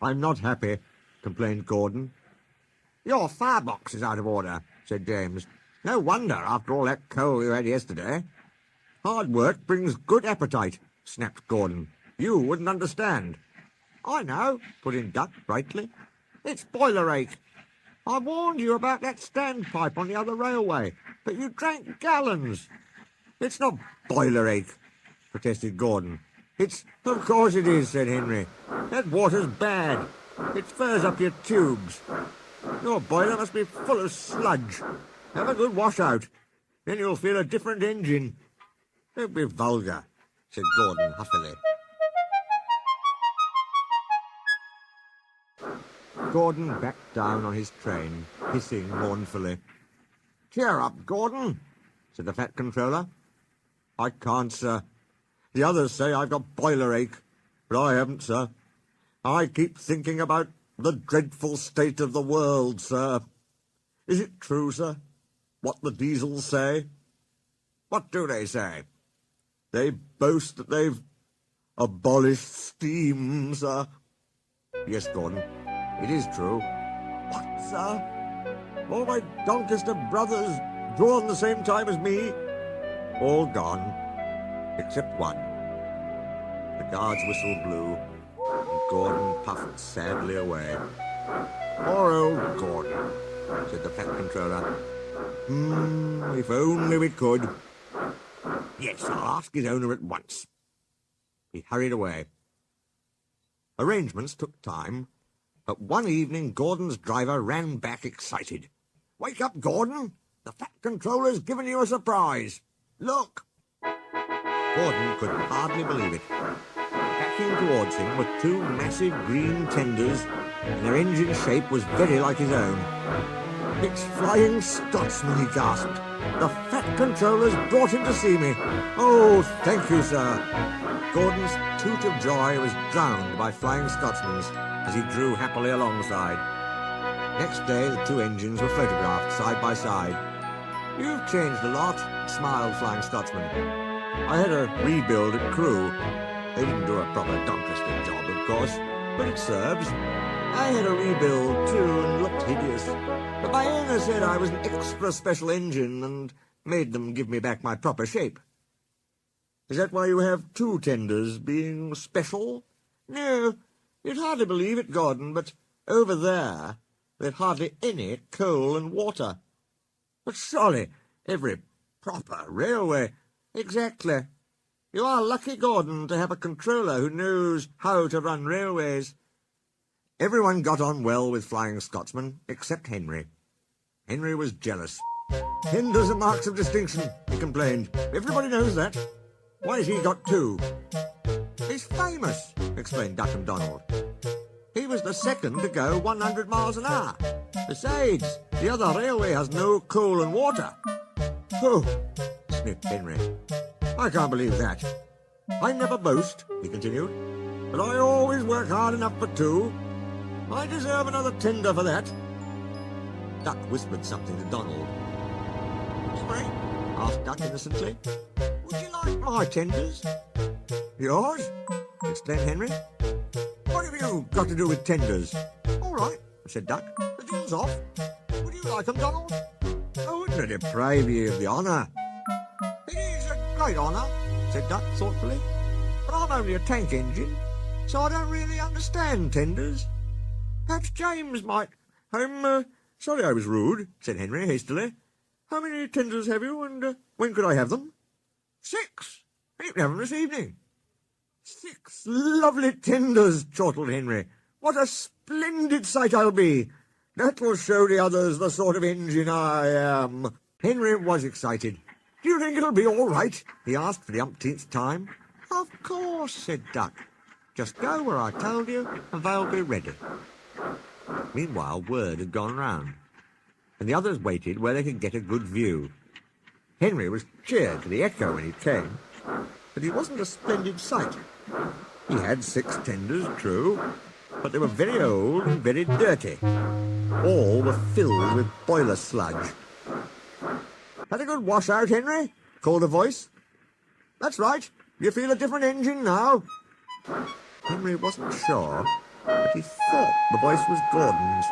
I'm not happy, complained Gordon. Your firebox is out of order, said James. No wonder, after all that coal you had yesterday. Hard work brings good appetite, snapped Gordon. You wouldn't understand. I know, put in Duck brightly. It's boiler ache. I warned you about that standpipe on the other railway, but you drank gallons. It's not boiler ache, protested Gordon. Of course it is, said Henry. That water's bad. It furs up your tubes. Your boiler must be full of sludge. Have a good wash out. Then you'll feel a different engine. Don't be vulgar, said Gordon huffily. Gordon backed down on his train, hissing mournfully. Cheer up, Gordon, said the Fat Controller. I can't, sir. The others say I've got boiler ache, but I haven't, sir. I keep thinking about the dreadful state of the world, sir. Is it true, sir, what the diesels say? What do they say? They boast that they've abolished steam, sir. Yes, Gordon, it is true. What, sir? All my Doncaster brothers born the same time as me? All gone, except one. The guard's whistle blew, and Gordon puffed sadly away. Poor old Gordon, said the Fat Controller. If only we could. Yes, I'll ask his owner at once. He hurried away. Arrangements took time, but one evening Gordon's driver ran back excited. Wake up, Gordon! The Fat Controller's given you a surprise. Look! Gordon could hardly believe it. Backing towards him were two massive green tenders, and their engine shape was very like his own. It's Flying Scotsman, he gasped. The Fat Controller's brought him to see me. Oh, thank you, sir. Gordon's toot of joy was drowned by Flying Scotsman's as he drew happily alongside. Next day, the two engines were photographed side by side. You've changed a lot, smiled Flying Scotsman. I had a rebuild at Crewe. They didn't do a proper Doncaster job, of course, but it serves. I had a rebuild, too, and looked hideous. But my owner said I was an extra special engine and made them give me back my proper shape. Is that why you have two tenders, being special? No, you'd hardly believe it, Gordon, but over there, there's hardly any coal and water. But surely every proper railway... Exactly. You are lucky, Gordon, to have a controller who knows how to run railways. Everyone got on well with Flying Scotsman, except Henry. Henry was jealous. Tenders are marks of distinction, he complained. Everybody knows that. Why's he got two? He's famous, explained Duck and Donald. He was the second to go 100 miles an hour. Besides, the other railway has no coal and water. Oh, sniffed Henry. I can't believe that. I never boast, he continued, but I always work hard enough for two. I deserve another tender for that. Duck whispered something to Donald. Henry, asked Duck innocently, would you like my tenders? Yours? Exclaimed Henry. What have you got to do with tenders? All right, said Duck. The deal's off. Would you like them, Donald? I wouldn't deprive you of the honour. It is a great honour, said Duck thoughtfully. But I'm only a tank engine, so I don't really understand tenders. Perhaps James might... sorry I was rude, said Henry hastily. How many tenders have you, and when could I have them? 6. You can have them this evening. 6 lovely tenders, chortled Henry. What a splendid sight I'll be. That will show the others the sort of engine I am. Henry was excited. Do you think it'll be all right? He asked for the umpteenth time. Of course, said Duck. Just go where I told you, and they'll be ready. Meanwhile, word had gone round, and the others waited where they could get a good view. Henry was cheered to the echo when he came, but he wasn't a splendid sight. He had 6 tenders, true, but they were very old and very dirty. All were filled with boiler sludge. Had a good wash out, Henry? Called a voice. That's right. You feel a different engine now. Henry wasn't sure, but he thought the voice was Gordon's.